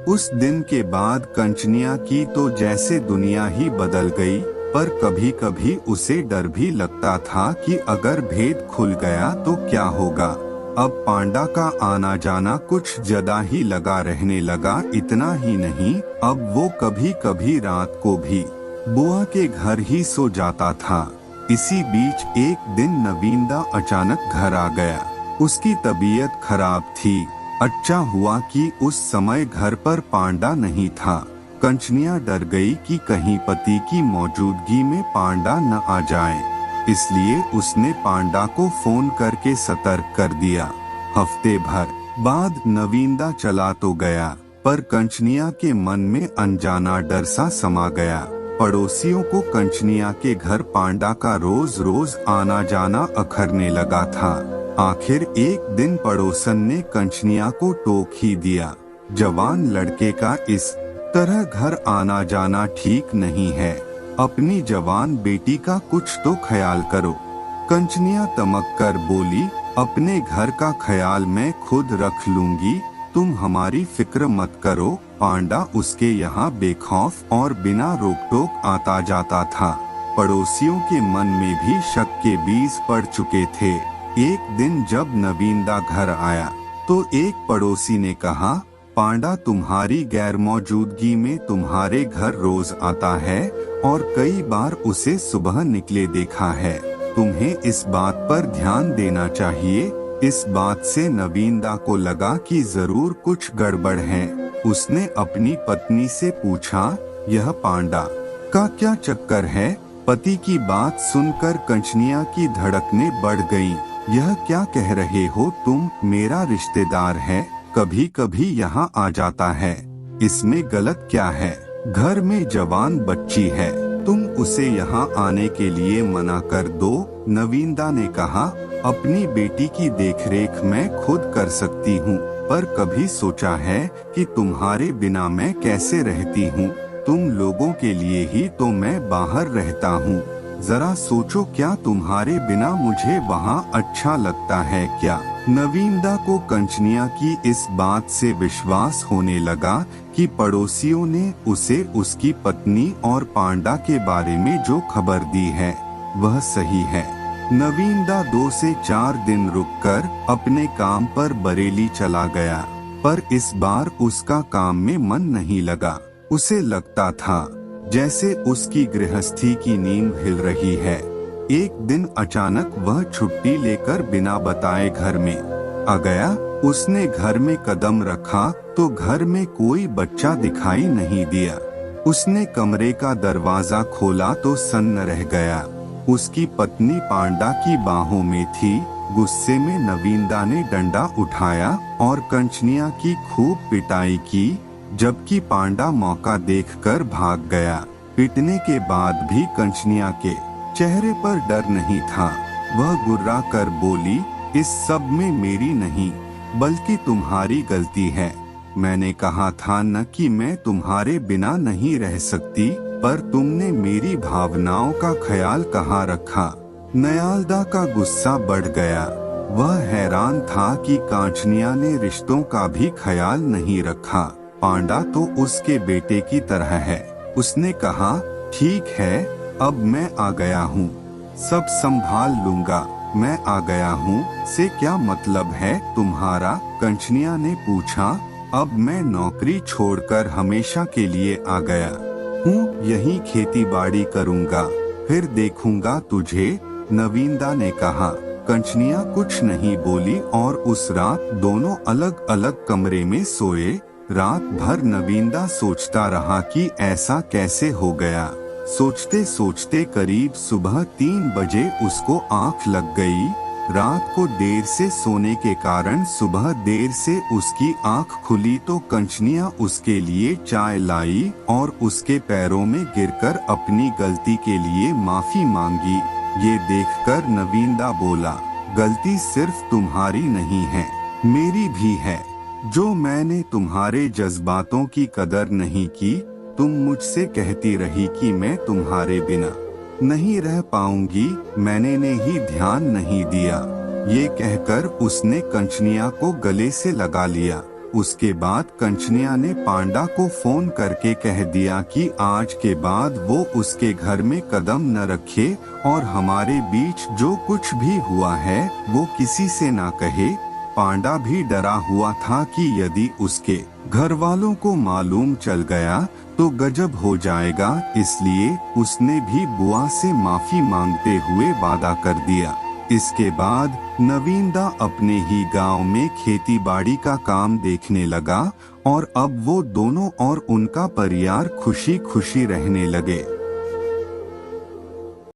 उस दिन के बाद कंचनिया की तो जैसे दुनिया ही बदल गई, पर कभी कभी उसे डर भी लगता था कि अगर भेद खुल गया तो क्या होगा। अब पांडा का आना जाना कुछ ज्यादा ही लगा रहने लगा। इतना ही नहीं, अब वो कभी कभी रात को भी बुआ के घर ही सो जाता था। इसी बीच एक दिन नवीनदा अचानक घर आ गया। उसकी तबीयत खराब थी। अच्छा हुआ कि उस समय घर पर पांडा नहीं था। कंचनिया डर गई कि कहीं पति की मौजूदगी में पांडा न आ जाए, इसलिए उसने पांडा को फोन करके सतर्क कर दिया। हफ्ते भर बाद नवीनदा चला तो गया, पर कंचनिया के मन में अनजाना डर सा समा गया। पड़ोसियों को कंचनिया के घर पांडा का रोज रोज आना जाना अखरने लगा था। आखिर एक दिन पड़ोसन ने कंचनिया को टोक ही दिया, जवान लड़के का इस तरह घर आना जाना ठीक नहीं है। अपनी जवान बेटी का कुछ तो ख्याल करो। कंचनिया तमक कर बोली, अपने घर का ख्याल मैं खुद रख लूंगी, तुम हमारी फिक्र मत करो। पांडा उसके यहाँ बेखौफ और बिना रोक टोक आता जाता था। पड़ोसियों के मन में भी शक के बीज पड़ चुके थे। एक दिन जब नवीनदा घर आया तो एक पड़ोसी ने कहा, पांडा तुम्हारी गैर मौजूदगी में तुम्हारे घर रोज आता है और कई बार उसे सुबह निकले देखा है। तुम्हें इस बात पर ध्यान देना चाहिए। इस बात से नवीनदा को लगा कि जरूर कुछ गड़बड़ है। उसने अपनी पत्नी से पूछा, यह पांडा का क्या चक्कर है? पति की बात सुनकर कंचनिया की धड़कनें बढ़ गईं। यह क्या कह रहे हो तुम? मेरा रिश्तेदार है, कभी कभी यहाँ आ जाता है, इसमें गलत क्या है? घर में जवान बच्ची है, तुम उसे यहाँ आने के लिए मना कर दो। नवीनदा ने कहा, अपनी बेटी की देखरेख मैं खुद कर सकती हूँ, पर कभी सोचा है कि तुम्हारे बिना मैं कैसे रहती हूँ? तुम लोगों के लिए ही तो मैं बाहर रहता हूँ। जरा सोचो, क्या तुम्हारे बिना मुझे वहाँ अच्छा लगता है क्या? नवीनदा को कंचनिया की इस बात से विश्वास होने लगा कि पड़ोसियों ने उसे उसकी पत्नी और पांडा के बारे में जो खबर दी है वह सही है। नवीनदा 2 से 4 दिन रुककर अपने काम पर बरेली चला गया, पर इस बार उसका काम में मन नहीं लगा। उसे लगता था जैसे उसकी गृहस्थी की नींव हिल रही है। एक दिन अचानक वह छुट्टी लेकर बिना बताए घर में आ गया। उसने घर में कदम रखा तो घर में कोई बच्चा दिखाई नहीं दिया। उसने कमरे का दरवाजा खोला तो सन्न रह गया। उसकी पत्नी पांडा की बाहों में थी। गुस्से में नवीनदा ने डंडा उठाया और कंचनिया की खूब पिटाई की, जबकि पांडा मौका देखकर भाग गया। पीटने के बाद भी कंचनिया के चेहरे पर डर नहीं था। वह गुर्रा कर बोली, इस सब में मेरी नहीं बल्कि तुम्हारी गलती है। मैंने कहा था न कि मैं तुम्हारे बिना नहीं रह सकती, पर तुमने मेरी भावनाओं का ख्याल कहाँ रखा। नयालदा का गुस्सा बढ़ गया। वह हैरान था कि कांचनिया ने रिश्तों का भी ख्याल नहीं रखा। पांडा तो उसके बेटे की तरह है। उसने कहा, ठीक है, अब मैं आ गया हूँ, सब संभाल लूंगा। मैं आ गया हूँ से क्या मतलब है तुम्हारा? कंचनिया ने पूछा। अब मैं नौकरी छोड़कर हमेशा के लिए आ गया हूँ, यहीं खेती बाड़ी करूँगा, फिर देखूंगा तुझे। नवीनदा ने कहा। कंचनिया कुछ नहीं बोली और उस रात दोनों अलग अलग कमरे में सोए। रात भर नवीनदा सोचता रहा कि ऐसा कैसे हो गया। सोचते सोचते करीब सुबह 3 बजे उसको आंख लग गई। रात को देर से सोने के कारण सुबह देर से उसकी आंख खुली तो कंचनिया उसके लिए चाय लाई और उसके पैरों में गिरकर अपनी गलती के लिए माफी मांगी। ये देखकर नवीनदा बोला, गलती सिर्फ तुम्हारी नहीं है, मेरी भी है। जो मैंने तुम्हारे जज्बातों की कदर नहीं की। तुम मुझसे कहती रही कि मैं तुम्हारे बिना नहीं रह पाऊंगी, मैंने ही ध्यान नहीं दिया। ये कहकर उसने कंचनिया को गले से लगा लिया। उसके बाद कंचनिया ने पांडा को फोन करके कह दिया कि आज के बाद वो उसके घर में कदम न रखे और हमारे बीच जो कुछ भी हुआ है वो किसी से ना कहे। पांडा भी डरा हुआ था कि यदि उसके घर वालों को मालूम चल गया तो गजब हो जाएगा, इसलिए उसने भी बुआ से माफी मांगते हुए वादा कर दिया। इसके बाद नवीनदा अपने ही गांव में खेती बाड़ी का काम देखने लगा और अब वो दोनों और उनका परिवार खुशी खुशी रहने लगे।